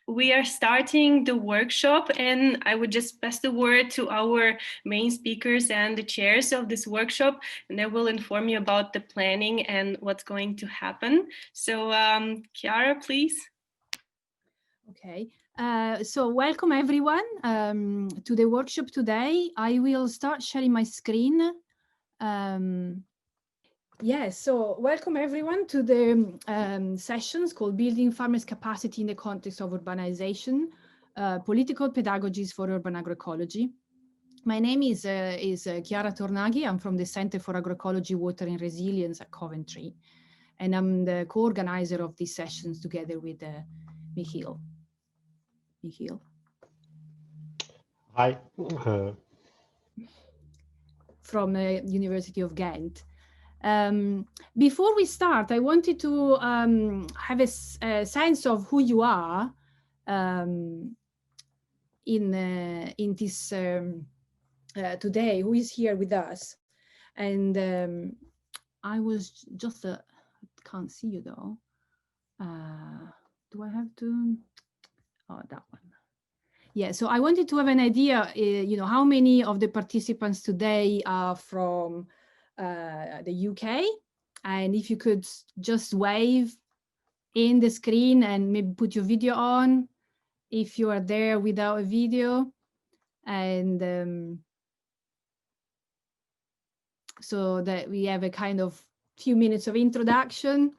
we are starting the workshop, and I would just pass the word to our main speakers and the chairs of this workshop, and they will inform you about the planning and what's going to happen. So Chiara, please. Okay, so welcome everyone to the workshop today. I will start sharing my screen. Yes, so welcome everyone to the sessions called Building Farmers' Capacity in the Context of Urbanization, Political Pedagogies for Urban Agroecology. My name is Chiara Tornaghi. I'm from the Center for Agroecology, Water and Resilience at Coventry, and I'm the co-organizer of these sessions together with Michiel. Hi. From the University of Ghent. Before we start, I wanted to have a sense of who you are in this today, who is here with us. And I was just, can't see you though. Do I have to? Oh, that one. Yeah, so I wanted to have an idea, you know, how many of the participants today are from the UK, and if you could just wave in the screen and maybe put your video on if you are there without a video, and so that we have a kind of few minutes of introduction.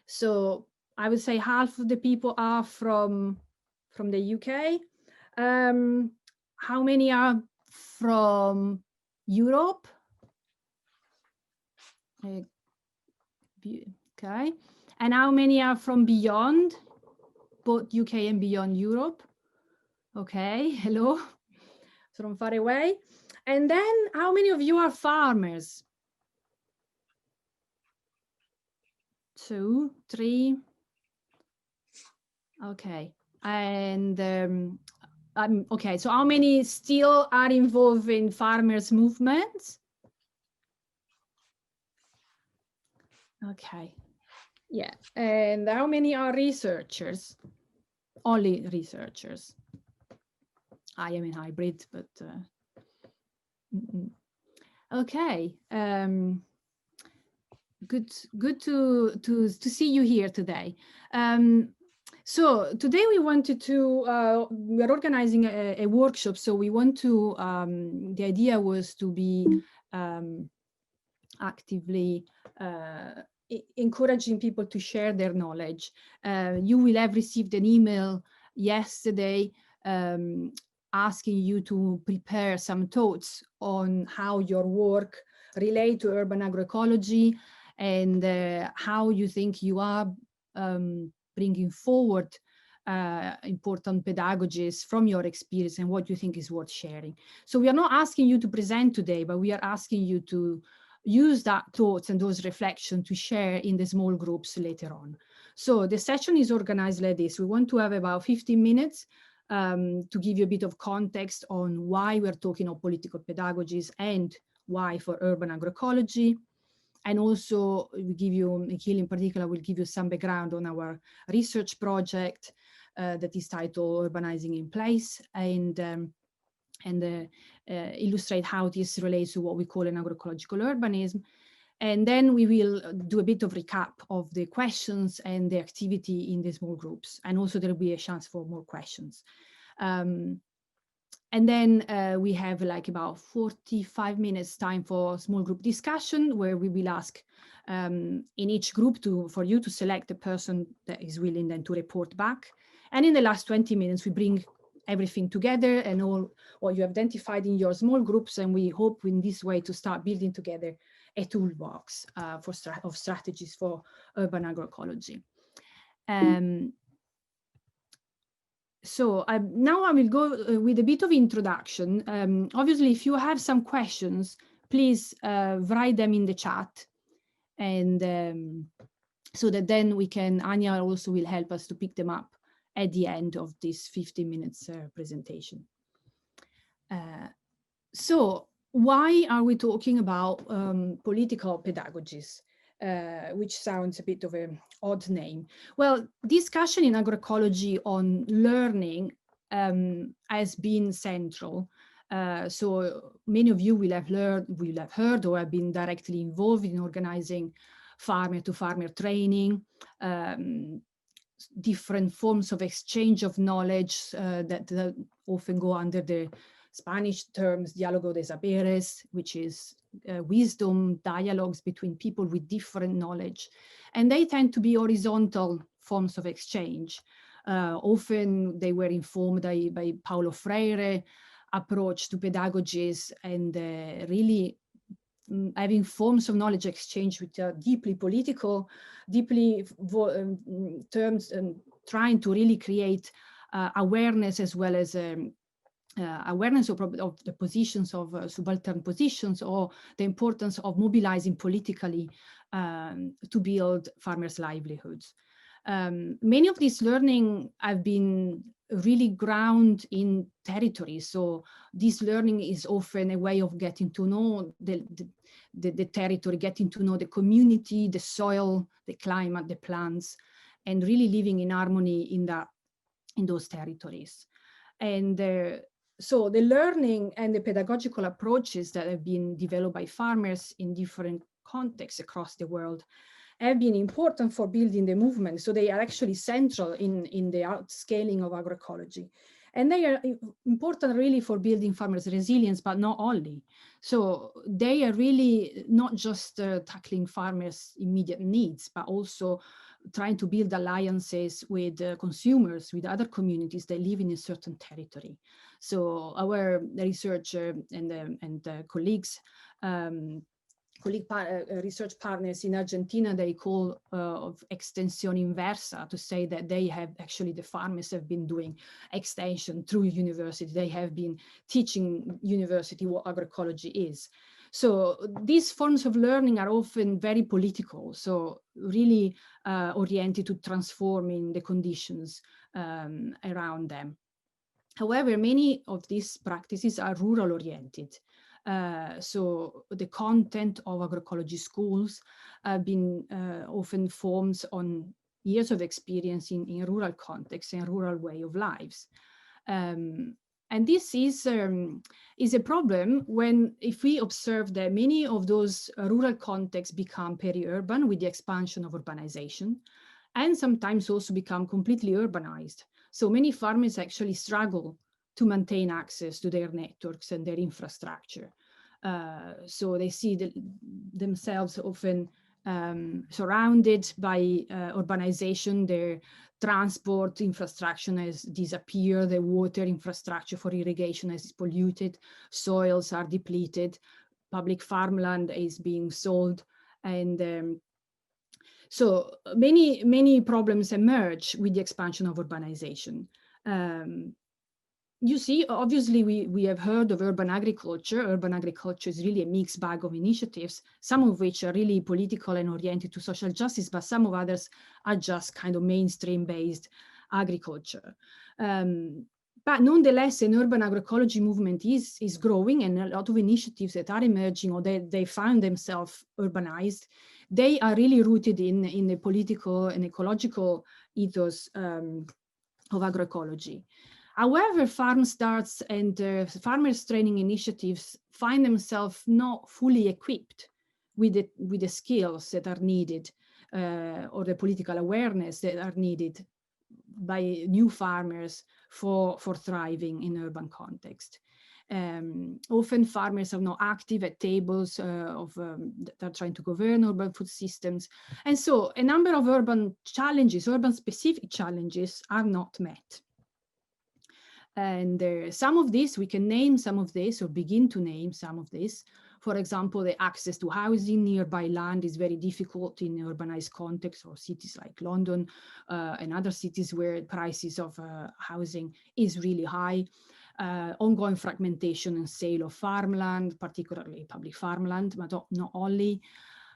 So I would say half of the people are from the UK. How many are from Europe? Okay. And how many are from beyond, both UK and beyond Europe? Okay, hello, from far away. And then how many of you are farmers? 2, 3. Okay. And okay, so how many still are involved in farmers' movements? Okay, yeah. And how many are researchers? Only researchers. I am in hybrid, but okay. Good to see you here today. So today we wanted to, we're organizing a workshop. So we want to, the idea was to be actively encouraging people to share their knowledge. You will have received an email yesterday asking you to prepare some thoughts on how your work relate to urban agroecology and how you think you are bringing forward important pedagogies from your experience and what you think is worth sharing. So we are not asking you to present today, but we are asking you to use that thoughts and those reflections to share in the small groups later on. So the session is organized like this. We want to have about 15 minutes to give you a bit of context on why we're talking of political pedagogies and why for urban agroecology. And also we give you, Michiel in particular, will give you some background on our research project that is titled Urbanizing in Place, and illustrate how this relates to what we call an agroecological urbanism. And then we will do a bit of recap of the questions and the activity in the small groups. And also there will be a chance for more questions. And then we have like about 45 minutes time for small group discussion, where we will ask in each group for you to select the person that is willing then to report back. And in the last 20 minutes, we bring everything together and all what you have identified in your small groups. And we hope in this way to start building together a toolbox of strategies for urban agroecology. So now I will go with a bit of introduction. Obviously, if you have some questions, please write them in the chat. And so that then we can, Anya also will help us to pick them up at the end of this 15 minutes presentation. So why are we talking about political pedagogies? which sounds a bit of an odd name. Well, discussion in agroecology on learning has been central. So many of you will have heard or have been directly involved in organizing farmer-to-farmer training, different forms of exchange of knowledge that often go under the Spanish terms diálogo de saberes, which is wisdom, dialogues between people with different knowledge. And they tend to be horizontal forms of exchange. Often they were informed by Paulo Freire approach to pedagogies and really having forms of knowledge exchange which are deeply political, deeply terms and trying to really create awareness as well as awareness of the positions of subaltern positions or the importance of mobilizing politically to build farmers' livelihoods. Many of this learning have been really ground in territory. So this learning is often a way of getting to know the territory, getting to know the community, the soil, the climate, the plants, and really living in harmony in those territories. And so the learning and the pedagogical approaches that have been developed by farmers in different contexts across the world have been important for building the movement. So they are actually central in the outscaling of agroecology. And they are important really for building farmers' resilience, but not only. So they are really not just tackling farmers' immediate needs, but also trying to build alliances with consumers, with other communities that live in a certain territory. So our researcher and colleagues, research partners in Argentina, they call of extensión inversa, to say that they have actually, the farmers have been doing extension through university. They have been teaching university what agroecology is. So these forms of learning are often very political, so really oriented to transforming the conditions around them. However, many of these practices are rural oriented. So the content of agroecology schools have been often formed on years of experience in rural contexts and rural way of lives. And this is a problem if we observe that many of those rural contexts become peri-urban with the expansion of urbanization, and sometimes also become completely urbanized. So many farmers actually struggle to maintain access to their networks and their infrastructure. So they see themselves often surrounded by urbanization. Their transport infrastructure has disappeared, the water infrastructure for irrigation is polluted, soils are depleted, public farmland is being sold, and so many problems emerge with the expansion of urbanization. You see, obviously, we have heard of urban agriculture. Urban agriculture is really a mixed bag of initiatives, some of which are really political and oriented to social justice, but some of others are just kind of mainstream-based agriculture. But nonetheless, an urban agroecology movement is growing, and a lot of initiatives that are emerging or they found themselves urbanized, they are really rooted in the political and ecological ethos of agroecology. However, farm starts and farmers training initiatives find themselves not fully equipped with the skills that are needed or the political awareness that are needed by new farmers for thriving in urban context. Often farmers are not active at tables that are trying to govern urban food systems. And so a number of urban challenges, urban specific challenges are not met. And some of this, we can name some of this or begin to name some of this. For example, the access to housing, nearby land is very difficult in urbanized contexts or cities like London and other cities where prices of housing is really high. Ongoing fragmentation and sale of farmland, particularly public farmland, but not only.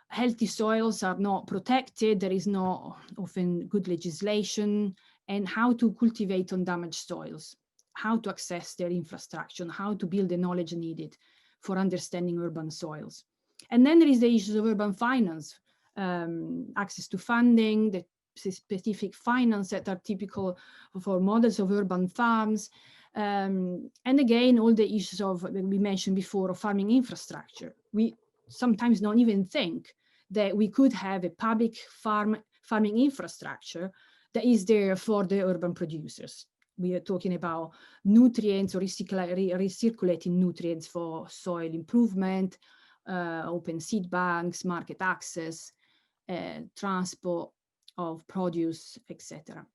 Healthy soils are not protected. There is no often good legislation, and how to cultivate on damaged soils, how to access their infrastructure, how to build the knowledge needed for understanding urban soils. And then there is the issues of urban finance. access to funding, the specific finance that are typical for models of urban farms, and again, all the issues of, that we mentioned before, of farming infrastructure. We sometimes don't even think that we could have a public farming infrastructure that is there for the urban producers. We are talking about nutrients or recirculating nutrients for soil improvement, open seed banks, market access, transport of produce, etc.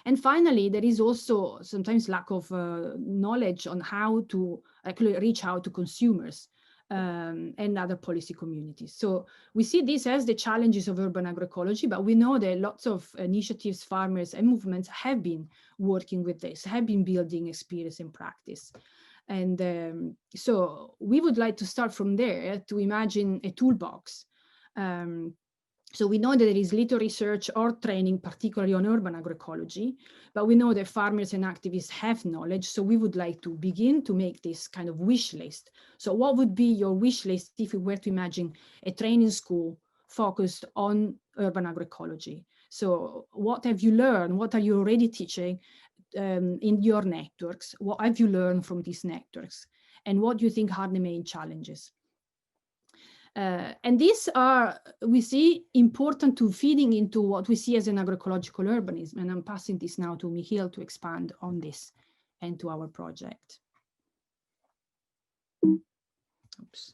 And finally, there is also sometimes lack of knowledge on how to actually reach out to consumers and other policy communities. So we see this as the challenges of urban agroecology, but we know that lots of initiatives, farmers and movements have been working with this, have been building experience and practice. And so we would like to start from there to imagine a toolbox. So we know that there is little research or training, particularly on urban agroecology, but we know that farmers and activists have knowledge. So we would like to begin to make this kind of wish list. So what would be your wish list if we were to imagine a training school focused on urban agroecology? So what have you learned? What are you already teaching in your networks? What have you learned from these networks? And what do you think are the main challenges? And these are, we see, important to feeding into what we see as an agroecological urbanism. And I'm passing this now to Michiel to expand on this and to our project. Oops.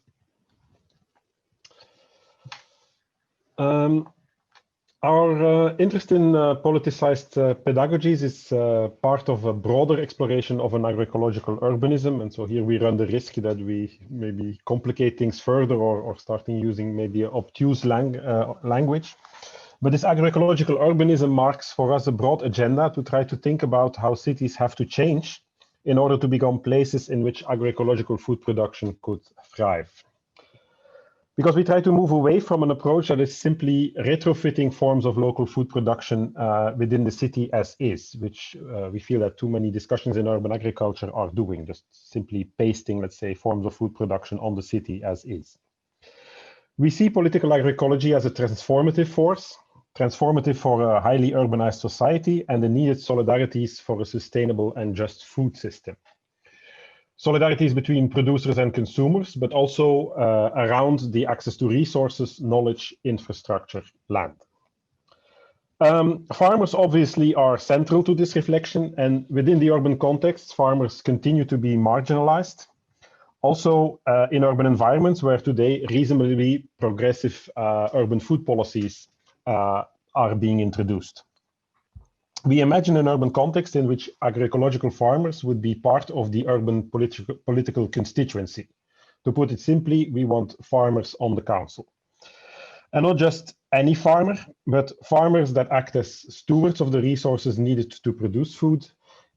Our interest in politicized pedagogies is part of a broader exploration of an agroecological urbanism. And so here we run the risk that we maybe complicate things further or starting using maybe an obtuse language. But this agroecological urbanism marks for us a broad agenda to try to think about how cities have to change in order to become places in which agroecological food production could thrive. Because we try to move away from an approach that is simply retrofitting forms of local food production within the city as is, which we feel that too many discussions in urban agriculture are doing, just simply pasting, let's say, forms of food production on the city as is. We see political agroecology as a transformative force, transformative for a highly urbanized society and the needed solidarities for a sustainable and just food system. Solidarities between producers and consumers, but also around the access to resources, knowledge, infrastructure, land. Farmers obviously are central to this reflection, and within the urban context, farmers continue to be marginalized. Also in urban environments where today reasonably progressive urban food policies are being introduced. We imagine an urban context in which agroecological farmers would be part of the urban political constituency. To put it simply, we want farmers on the council. And not just any farmer, but farmers that act as stewards of the resources needed to produce food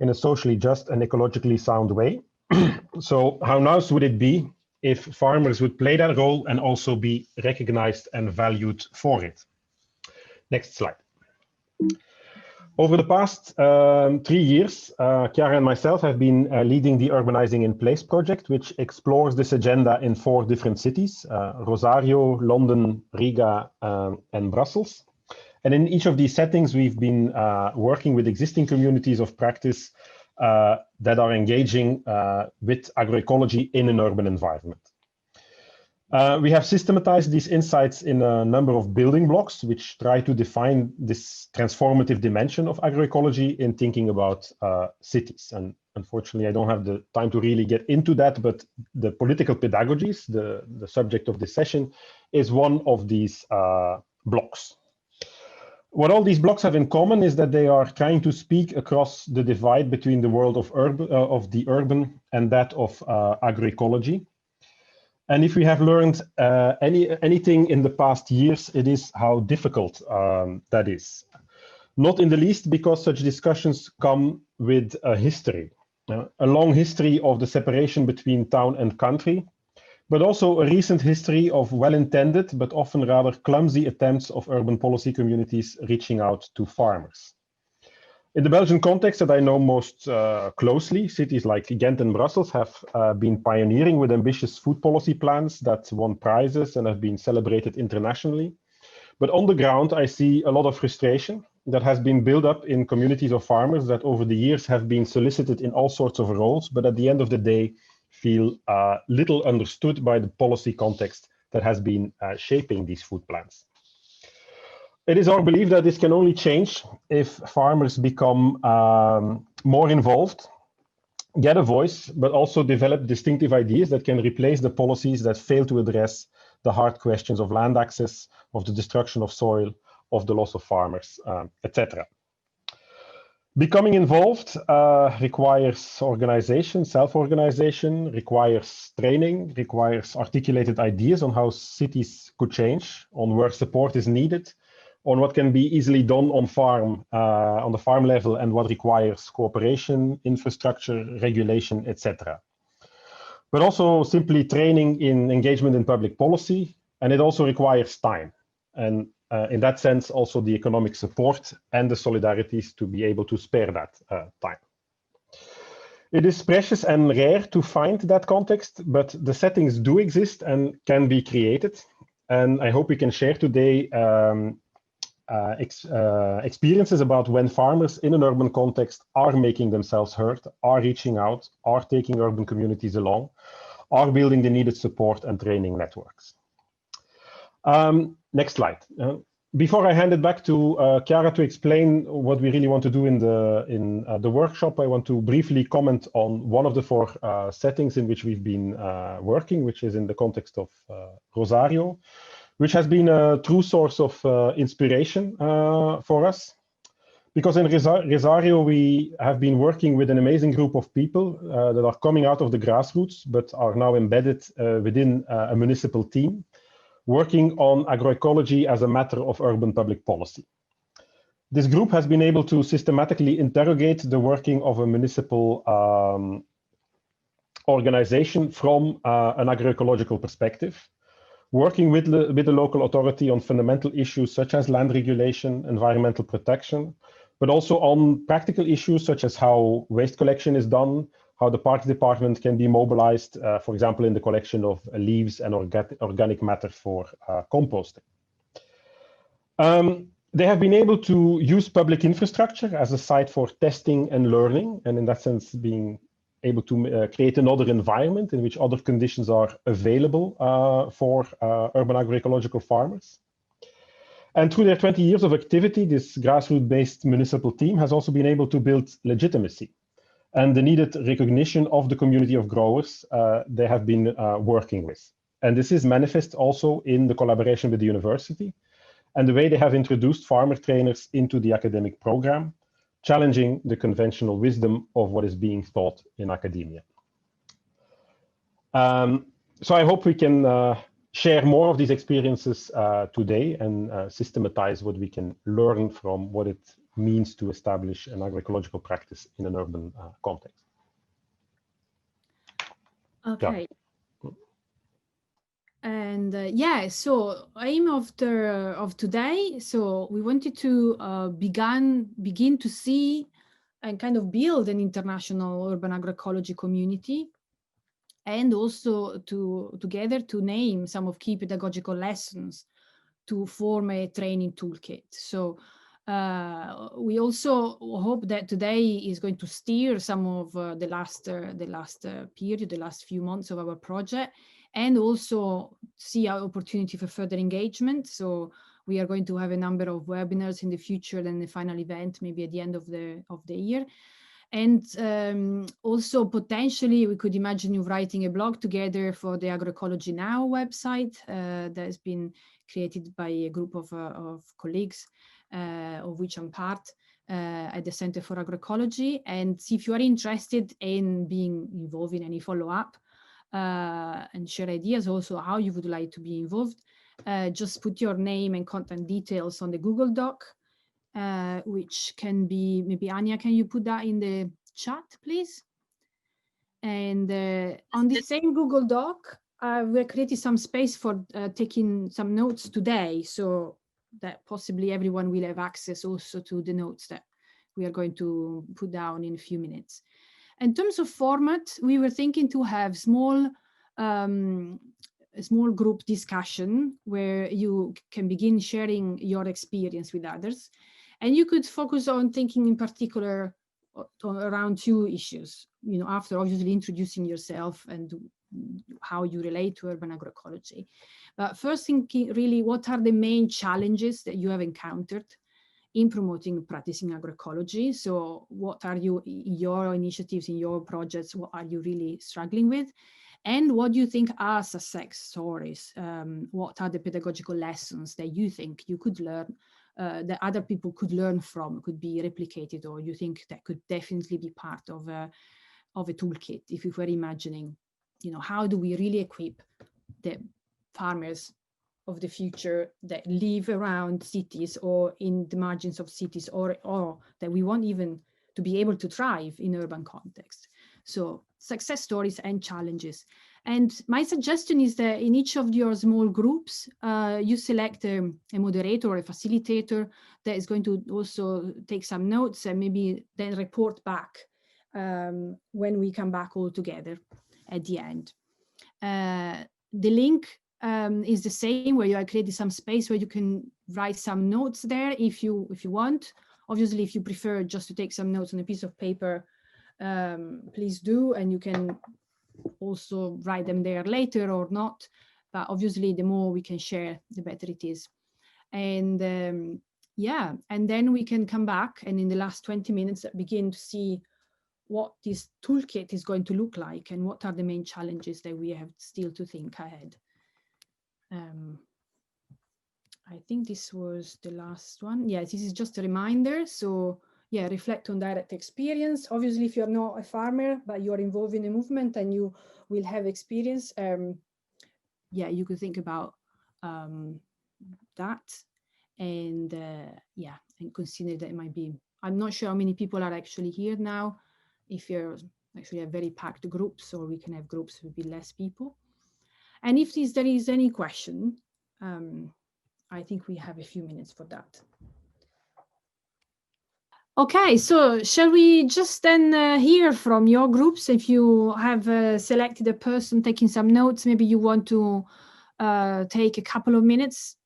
in a socially just and ecologically sound way. So how nice would it be if farmers would play that role and also be recognized and valued for it? Next slide. Over the past 3 years, Chiara and myself have been leading the Urbanizing in Place project, which explores this agenda in 4 different cities, Rosario, London, Riga, and Brussels. And in each of these settings, we've been working with existing communities of practice that are engaging with agroecology in an urban environment. We have systematized these insights in a number of building blocks, which try to define this transformative dimension of agroecology in thinking about cities. And unfortunately, I don't have the time to really get into that, but the political pedagogies, the subject of this session, is one of these blocks. What all these blocks have in common is that they are trying to speak across the divide between the world of the urban and that of agroecology. And if we have learned anything in the past years, it is how difficult that is. Not in the least because such discussions come with a history, a long history of the separation between town and country, but also a recent history of well-intended but often rather clumsy attempts of urban policy communities reaching out to farmers. In the Belgian context that I know most closely, cities like Ghent and Brussels have been pioneering with ambitious food policy plans that won prizes and have been celebrated internationally. But on the ground, I see a lot of frustration that has been built up in communities of farmers that over the years have been solicited in all sorts of roles, but at the end of the day feel little understood by the policy context that has been shaping these food plans. It is our belief that this can only change if farmers become more involved, get a voice, but also develop distinctive ideas that can replace the policies that fail to address the hard questions of land access, of the destruction of soil, of the loss of farmers, etc. Becoming involved requires organization, self-organization, requires training, requires articulated ideas on how cities could change, on where support is needed, on what can be easily done on the farm level, and what requires cooperation, infrastructure, regulation, etc. But also simply training in engagement in public policy, and it also requires time. And in that sense, also the economic support and the solidarities to be able to spare that time. It is precious and rare to find that context, but the settings do exist and can be created. And I hope we can share today experiences about when farmers in an urban context are making themselves heard, are reaching out, are taking urban communities along, are building the needed support and training networks. Next slide. Before I hand it back to Chiara to explain what we really want to do in the workshop, I want to briefly comment on one of the four settings in which we've been working, which is in the context of Rosario, which has been a true source of inspiration for us. Because in Rosario, we have been working with an amazing group of people that are coming out of the grassroots, but are now embedded within a municipal team, working on agroecology as a matter of urban public policy. This group has been able to systematically interrogate the working of a municipal organization from an agroecological perspective, working with the local authority on fundamental issues such as land regulation, environmental protection, but also on practical issues such as how waste collection is done, how the parks department can be mobilized, for example, in the collection of leaves and organic matter for composting. They have been able to use public infrastructure as a site for testing and learning, and in that sense being able to create another environment in which other conditions are available for urban agroecological farmers. And through their 20 years of activity, this grassroots-based municipal team has also been able to build legitimacy and the needed recognition of the community of growers they have been working with. And this is manifest also in the collaboration with the university and the way they have introduced farmer trainers into the academic program, challenging the conventional wisdom of what is being taught in academia. So I hope we can share more of these experiences today and systematize what we can learn from what it means to establish an agroecological practice in an urban context. Okay. Yeah. And yeah, so aim of today, so we wanted to begin to see and kind of build an international urban agroecology community, and also together to name some of key pedagogical lessons to form a training toolkit. So we also hope that today is going to steer some of the last period, the last few months of our project, and also see our opportunity for further engagement. So we are going to have a number of webinars in the future and the final event maybe at the end of the year. And also potentially we could imagine you writing a blog together for the Agroecology Now website that has been created by a group of colleagues, of which I'm part, at the Center for Agroecology. And if you are interested in being involved in any follow-up and share ideas also how you would like to be involved, just put your name and contact details on the Google Doc, which can be, maybe Anya, can you put that in the chat, please? And on the same Google Doc, we created some space for taking some notes today, so that possibly everyone will have access also to the notes that we are going to put down in a few minutes. In terms of format, we were thinking to have small a small group discussion where you can begin sharing your experience with others. And you could focus on thinking in particular around two issues, after obviously introducing yourself and how you relate to urban agroecology. But first thinking really, what are the main challenges that you have encountered in promoting and practicing agroecology? So what are you, your initiatives, in your projects, what are you really struggling with? And what do you think are success stories? What are the pedagogical lessons that you think you could learn, that other people could learn from, could be replicated, or you think that could definitely be part of a toolkit? If you were imagining, how do we really equip the farmers of the future that live around cities or in the margins of cities, or that we want even to be able to thrive in urban context? So success stories and challenges. And my suggestion is that in each of your small groups, you select a moderator or a facilitator that is going to also take some notes and maybe then report back when we come back all together at the end. The link is the same, where you have created some space where you can write some notes there if you want. Obviously, if you prefer just to take some notes on a piece of paper, please do, and you can also write them there later or not. But obviously, the more we can share, the better it is. And yeah, and then we can come back and in the last 20 minutes begin to see what this toolkit is going to look like and what are the main challenges that we have still to think ahead. I think this was the last one. Yes, this is just a reminder. So yeah, reflect on direct experience. Obviously, if you're not a farmer, but you're involved in a movement and you will have experience, yeah, you could think about that. And yeah, and consider that it might be, I'm not sure how many people are actually here now. If you're actually a very packed groups, or we can have groups with less people. And if there is any question, I think we have a few minutes for that. Okay, so shall we just then hear from your groups? If you have selected a person taking some notes, maybe you want to take a couple of minutes,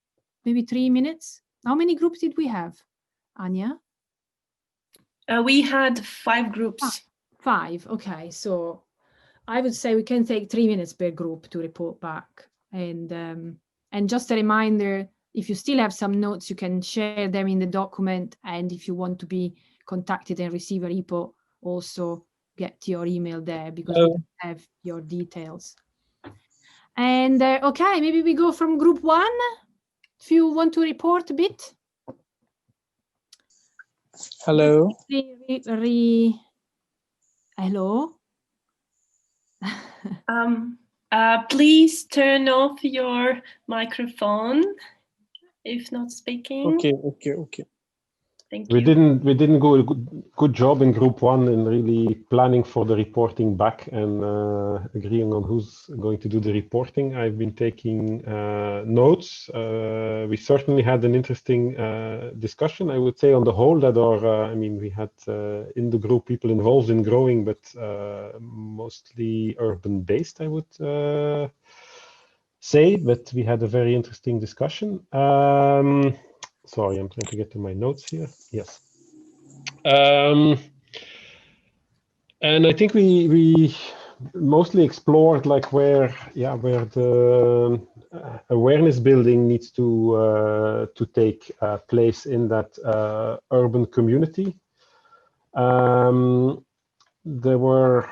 maybe 3 minutes. How many groups did we have, Anya? We had 5 groups. 5, okay. So I would say we can take 3 minutes per group to report back. And just a reminder, if you still have some notes, you can share them in the document. And if you want to be contacted and receive a repo, also get your email there, because we don't have your details. And okay, maybe we go from group 1. If you want to report a bit. Hello. Hello. Please turn off your microphone if not speaking. Okay. Thank you. We didn't go a good job in group 1 in really planning for the reporting back and agreeing on who's going to do the reporting. I've been taking notes. We certainly had an interesting discussion. I would say on the whole that I mean, we had in the group people involved in growing, but mostly urban based, I would say, but we had a very interesting discussion. Sorry, I'm trying to get to my notes here. Yes. And I think we mostly explored like where the awareness building needs to take place in that urban community. There were,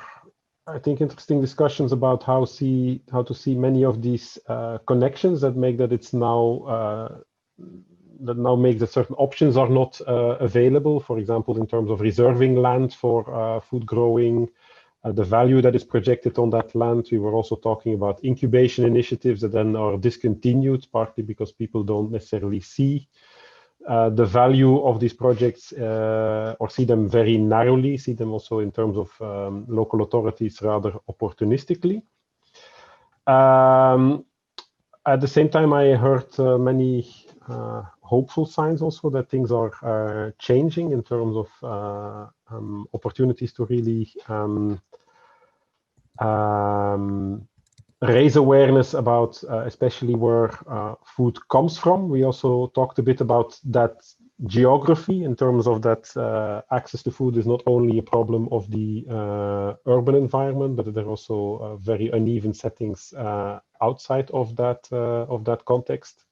I think, interesting discussions about how to see many of these connections that make that it's now make that certain options are not available. For example, in terms of reserving land for food growing, the value that is projected on that land. We were also talking about incubation initiatives that then are discontinued, partly because people don't necessarily see the value of these projects or see them very narrowly, see them also in terms of local authorities rather opportunistically. At the same time, I heard many hopeful signs also that things are changing in terms of opportunities to really raise awareness about especially where food comes from. We also talked a bit about that geography in terms of that access to food is not only a problem of the urban environment, but there are also very uneven settings outside of that context.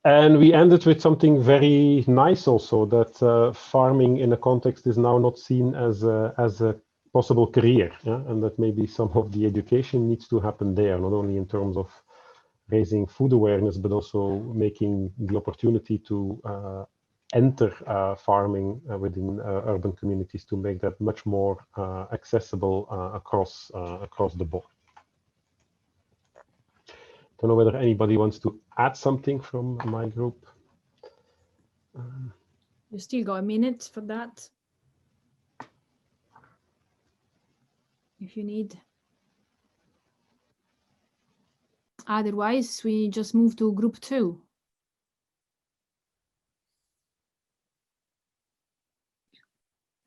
And we ended with something very nice also, that farming in a context is now not seen as a possible career, yeah? And that maybe some of the education needs to happen there, not only in terms of raising food awareness, but also making the opportunity to enter farming within urban communities to make that much more accessible across the board. Don't know whether anybody wants to add something from my group. You still got a minute for that, if you need. Otherwise, we just move to group 2.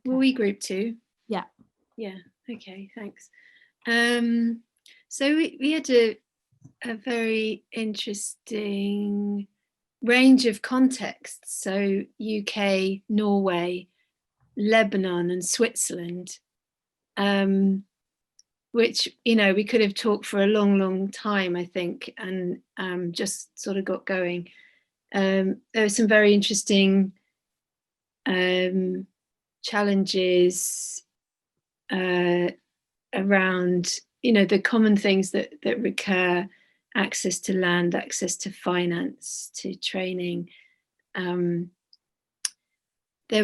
Were we group 2? Yeah. Yeah. Okay. Thanks. So we had a very interesting range of contexts. So UK, Norway, Lebanon, and Switzerland, which, you know, we could have talked for a long, long time, I think, and just sort of got going. There were some very interesting challenges around, you know, the common things that recur: access to land, access to finance, to training. There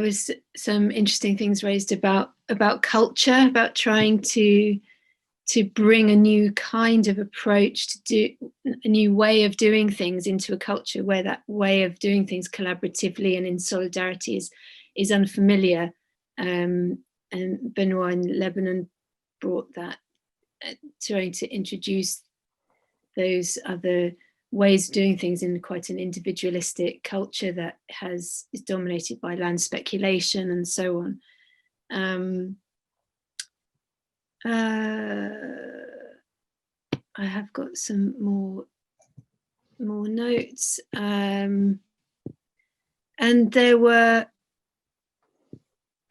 was some interesting things raised about culture, about trying to bring a new kind of approach, to do a new way of doing things into a culture where that way of doing things collaboratively and in solidarity is unfamiliar. And Benoit in Lebanon brought that, trying to introduce those other ways of doing things in quite an individualistic culture that is dominated by land speculation and so on. I have got some more notes, and there were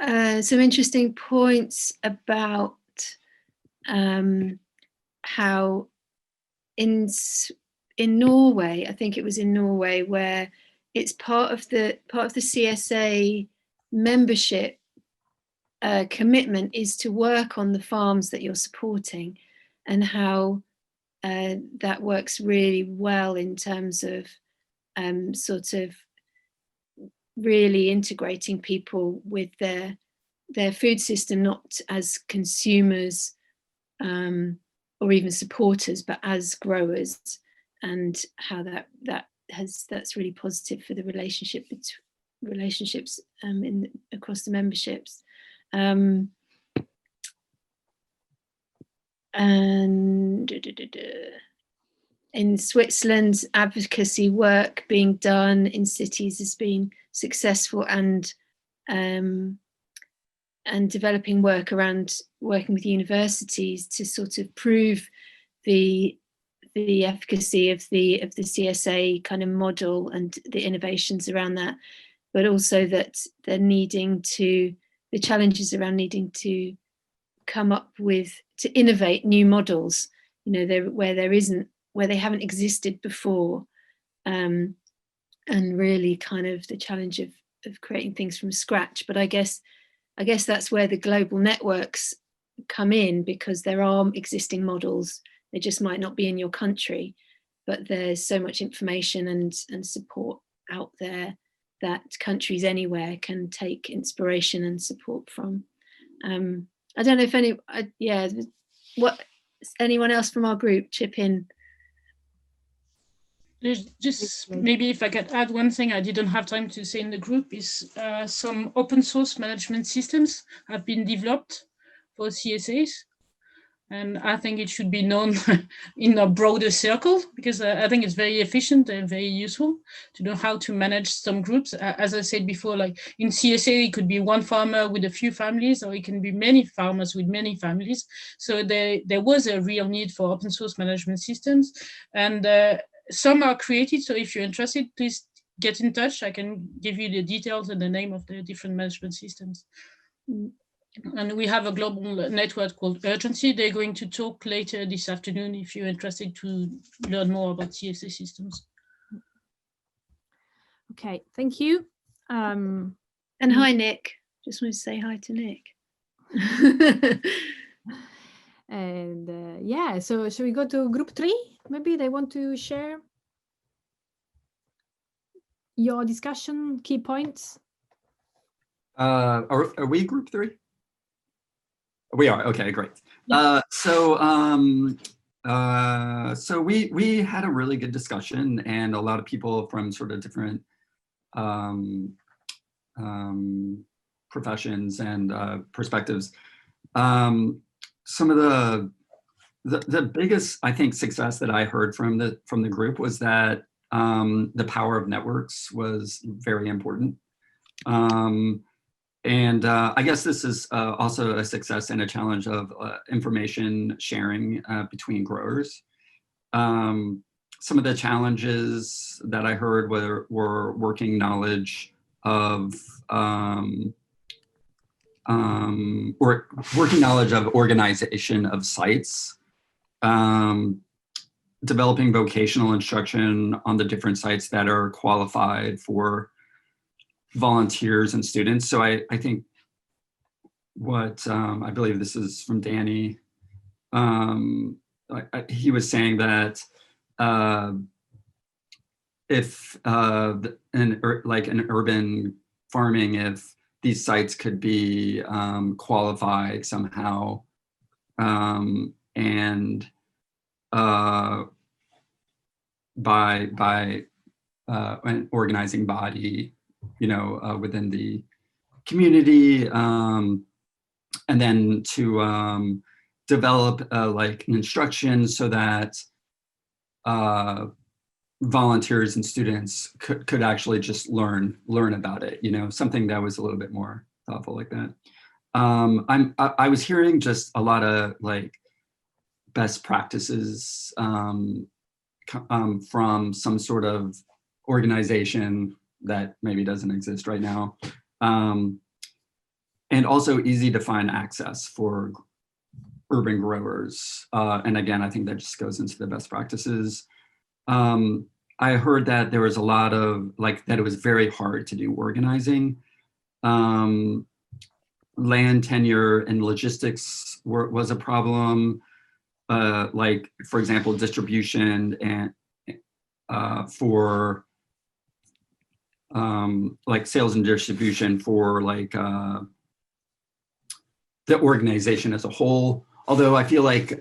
some interesting points about how in Norway, I think it was in Norway, where it's part of the CSA membership commitment is to work on the farms that you're supporting, and how that works really well in terms of sort of really integrating people with their food system, not as consumers or even supporters, but as growers, and how that's really positive for the relationships across the memberships. And in Switzerland, advocacy work being done in cities has been successful, and developing work around working with universities to sort of prove the efficacy of the CSA kind of model and the innovations around that, but also that the challenges around needing to come up with, to innovate new models, you know, where they haven't existed before, and really kind of the challenge of creating things from scratch. But I guess that's where the global networks come in, because there are existing models. They just might not be in your country, but there's so much information and support out there that countries anywhere can take inspiration and support from. I don't know if anyone else from our group chip in. Just maybe if I could add one thing I didn't have time to say in the group is some open source management systems have been developed for CSAs. And I think it should be known in a broader circle, because I think it's very efficient and very useful to know how to manage some groups. As I said before, like in CSA, it could be one farmer with a few families, or it can be many farmers with many families. So there was a real need for open source management systems, and some are created. So if you're interested, please get in touch. I can give you the details and the name of the different management systems. And we have a global network called Urgency. They're going to talk later this afternoon if you're interested to learn more about CSA systems. Okay, thank you. And hi, Nick. Just want to say hi to Nick. And yeah, so should we go to group 3? Maybe they want to share your discussion, key points. Are we group 3? We are. Okay, great. Yeah. So we had a really good discussion, and a lot of people from sort of different professions and perspectives. Some of the biggest, I think, success that I heard from the group was that the power of networks was very important. And I guess this is also a success and a challenge of information sharing between growers. Some of the challenges that I heard were working knowledge of organization of sites, developing vocational instruction on the different sites that are qualified for volunteers and students. So I think what I believe this is from Danny, he was saying that if like an urban farming, if these sites could be qualified somehow and by an organizing body, you know, within the community, and then to develop like an instruction so that volunteers and students could actually just learn about it, you know, something that was a little bit more thoughtful like that. I was hearing just a lot of like best practices from some sort of organization that maybe doesn't exist right now. And also easy to find access for urban growers. And again, I think that just goes into the best practices. I heard that there was a lot of like, that it was very hard to do organizing. Land tenure and logistics was a problem. Like, for example, distribution and for like sales and distribution for like the organization as a whole. Although I feel like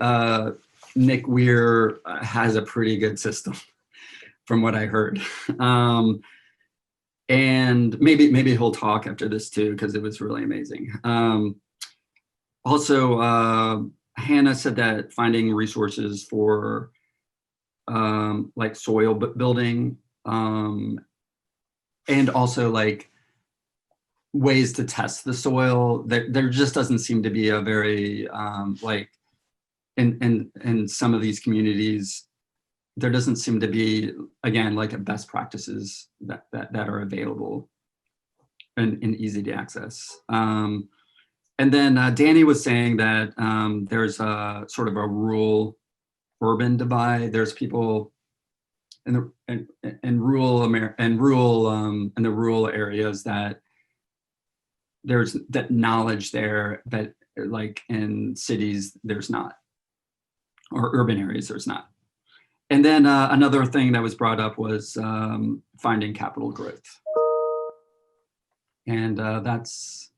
Nick Weir has a pretty good system from what I heard. And maybe he'll talk after this too, because it was really amazing. Also, Hannah said that finding resources for like soil building, and also like ways to test the soil. There just doesn't seem to be a very like in some of these communities, there doesn't seem to be, again, like a best practices that are available and easy to access. And then Danny was saying that there's a sort of a rural urban divide. There's people in the rural areas that there's that knowledge there that like in cities there's not, or urban areas there's not. And then another thing that was brought up was finding capital growth. And that's,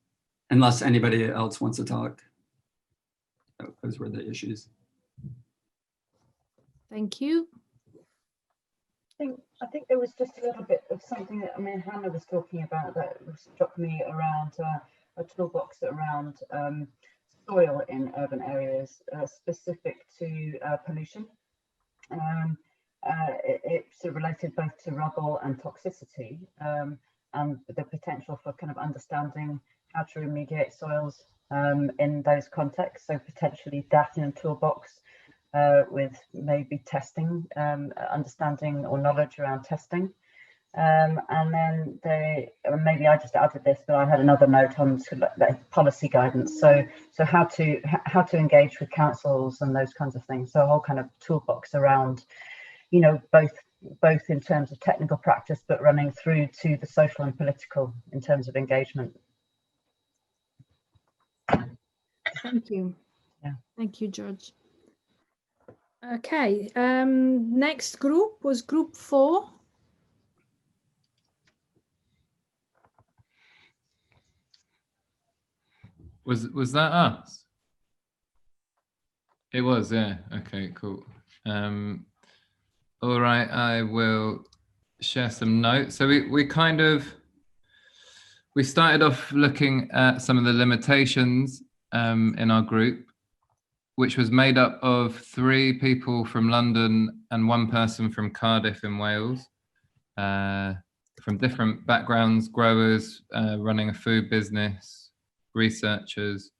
unless anybody else wants to talk, those were the issues. Thank you. I think there was just a little bit of something that, I mean, Hannah was talking about that struck me around a toolbox around soil in urban areas specific to pollution. It's related both to rubble and toxicity, and the potential for kind of understanding how to remediate soils in those contexts. So potentially that in a toolbox with maybe testing, understanding or knowledge around testing. And then maybe I just added this, but I had another note on policy guidance. So how to engage with councils and those kinds of things. So a whole kind of toolbox around, you know, both in terms of technical practice, but running through to the social and political in terms of engagement. Thank you. Yeah. Thank you, George. Okay, next group was group 4. Was that us? It was, yeah. Okay, cool. All right, I will share some notes. So we started off looking at some of the limitations in our group, which was made up of 3 people from London and 1 person from Cardiff in Wales, from different backgrounds, growers, running a food business, researchers.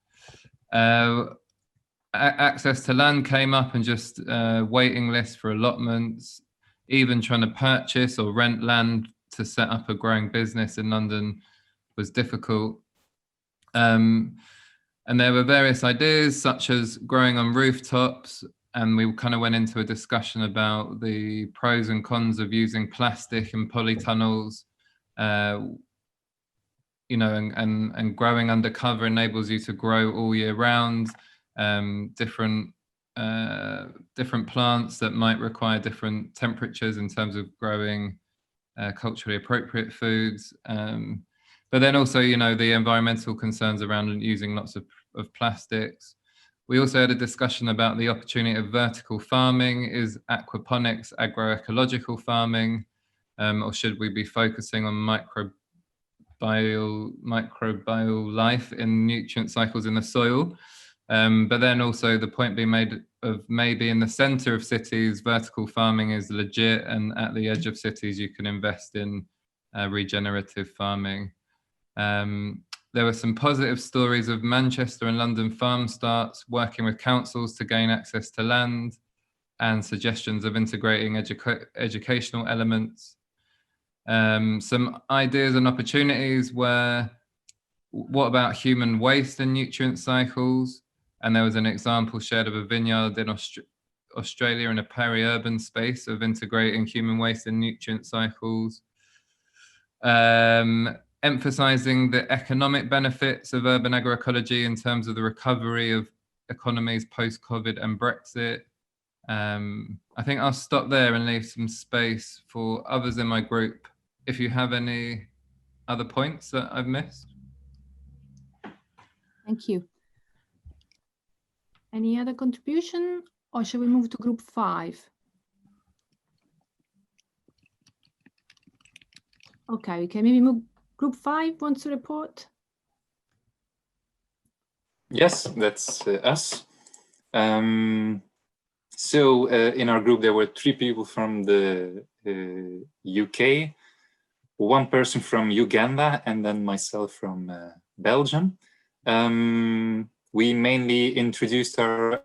Access to land came up, and just waiting lists for allotments, even trying to purchase or rent land to set up a growing business in London was difficult. And there were various ideas such as growing on rooftops, and we kind of went into a discussion about the pros and cons of using plastic and polytunnels. You know, and growing undercover enables you to grow all year round. Different plants that might require different temperatures in terms of growing culturally appropriate foods. But then also, you know, the environmental concerns around using lots of plastics. We also had a discussion about the opportunity of vertical farming. Is aquaponics agroecological farming, or should we be focusing on microbial life in nutrient cycles in the soil? But then also the point being made of maybe in the center of cities, vertical farming is legit, and at the edge of cities, you can invest in regenerative farming. There were some positive stories of Manchester and London farm starts working with councils to gain access to land, and suggestions of integrating educational elements. Some ideas and opportunities were, what about human waste and nutrient cycles? And there was an example shared of a vineyard in Australia in a peri-urban space of integrating human waste and nutrient cycles. Emphasizing the economic benefits of urban agroecology in terms of the recovery of economies post-COVID and Brexit. I think I'll stop there and leave some space for others in my group if you have any other points that I've missed. Thank you. Any other contribution, or shall we move to group 5? Okay, we can maybe move. Group 5 wants to report. Yes, that's us. So in our group, there were 3 people from the UK, 1 person from Uganda, and then myself from Belgium. We mainly introduced our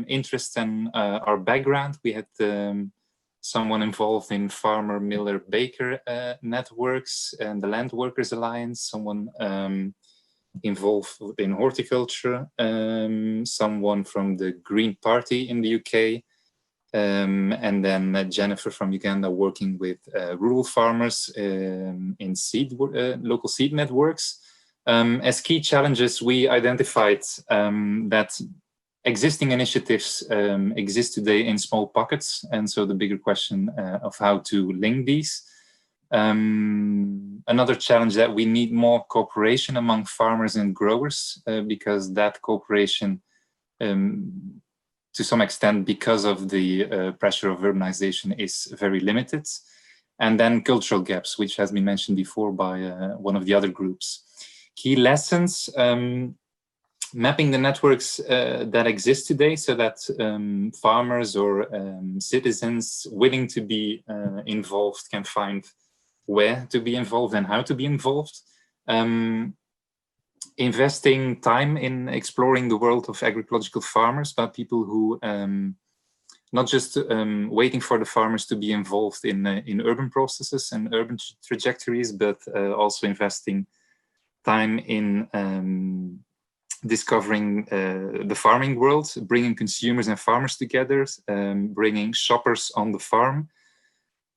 interest and our background. We had someone involved in farmer, miller, baker networks and the Land Workers Alliance, someone involved in horticulture, someone from the Green Party in the UK, and then Jennifer from Uganda working with rural farmers in local seed networks. As key challenges, we identified that existing initiatives exist today in small pockets, and so the bigger question of how to link these. Another challenge that we need more cooperation among farmers and growers, because that cooperation, to some extent, because of the pressure of urbanization, is very limited. And then cultural gaps, which has been mentioned before by one of the other groups. Key lessons. mapping the networks that exist today so that farmers or citizens willing to be involved can find where to be involved and how to be involved. Investing time in exploring the world of agroecological farmers by people who not just waiting for the farmers to be involved in urban processes and urban trajectories, but also investing time in discovering the farming world, bringing consumers and farmers together, bringing shoppers on the farm.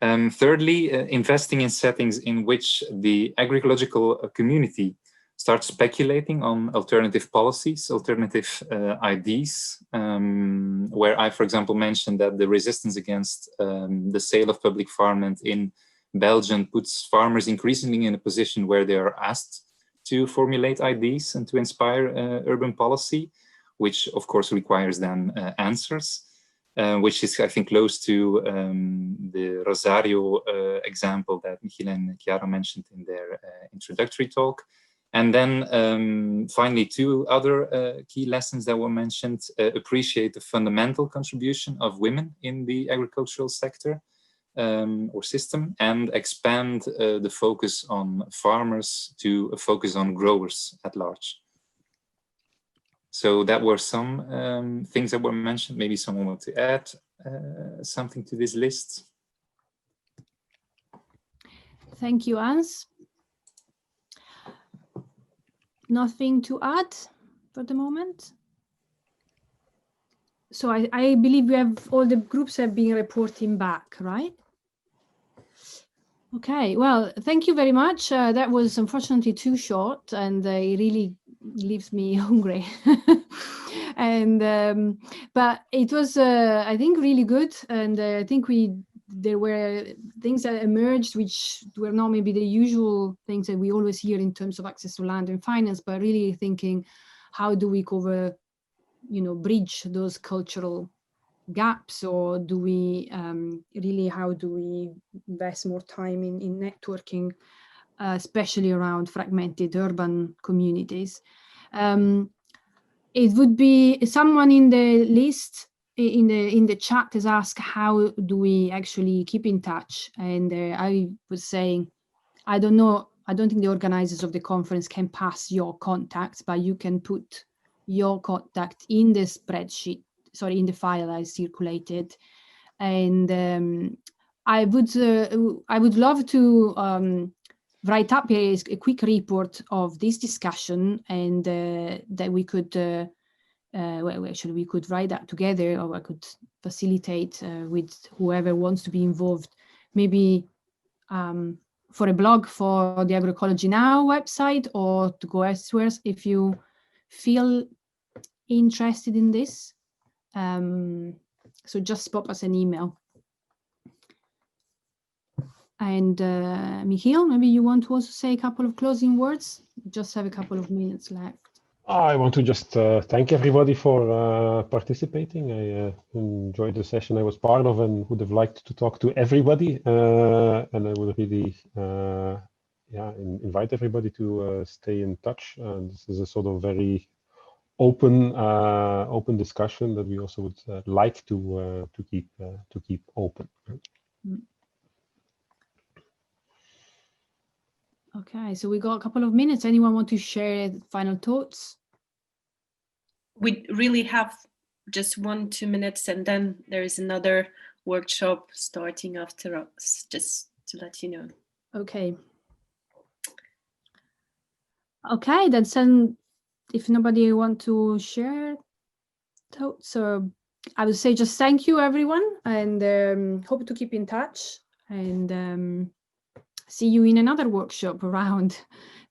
Thirdly, investing in settings in which the agroecological community starts speculating on alternative policies, alternative ideas, where I, for example, mentioned that the resistance against the sale of public farmland in Belgium puts farmers increasingly in a position where they are asked to formulate ideas and to inspire urban policy, which of course requires then answers, which is, I think, close to the Rosario example that Michiel and Chiara mentioned in their introductory talk. And then finally, two other key lessons that were mentioned: appreciate the fundamental contribution of women in the agricultural sector or system, and expand the focus on farmers to a focus on growers at large. So that were some things that were mentioned. Maybe someone wants to add something to this list. Thank you, Hans. Nothing to add for the moment. So I believe we have all the groups have been reporting back, right? Okay, well, thank you very much. That was unfortunately too short, and it really leaves me hungry. And but it was, I think, really good, and I think there were things that emerged which were not maybe the usual things that we always hear in terms of access to land and finance, but really thinking, how do we cover, bridge those cultural gaps, or do we really, how do we invest more time in networking, especially around fragmented urban communities? It would be someone in the list in the chat has asked, how do we actually keep in touch? And I was saying, I don't know, I don't think the organizers of the conference can pass your contacts, but you can put your contact in the spreadsheet, sorry, in the file I circulated. And I would love to write up a quick report of this discussion, and that we could well, actually we could write that together, or I could facilitate with whoever wants to be involved, maybe for a blog for the Agroecology Now website, or to go elsewhere if you feel interested in this. So just pop us an email. And Michiel, maybe you want to also say a couple of closing words? Just have a couple of minutes left. I want to just thank everybody for participating. I enjoyed the session I was part of, and would have liked to talk to everybody. And I would really invite everybody to stay in touch. This is a sort of very open discussion that we also would like to keep open. Okay, so we got a couple of minutes. Anyone want to share final thoughts? We really have just 1-2 minutes, and then there is another workshop starting after us, just to let you know. Okay. Okay, then if nobody want to share thoughts, I would say just thank you, everyone, and hope to keep in touch, and see you in another workshop around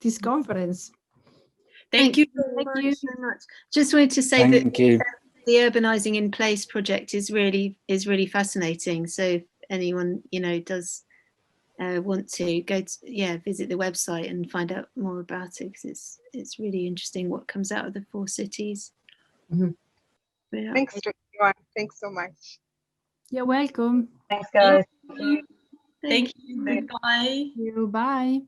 this conference. Thank you so much. Just wanted to say that the Urbanizing in Place project is really fascinating. So if anyone does want to go to visit the website and find out more about it, because it's really interesting what comes out of the 4 cities. Yeah. Thanks, everyone. Thanks so much. You're welcome. Thanks, guys. Thank you. Bye. Bye.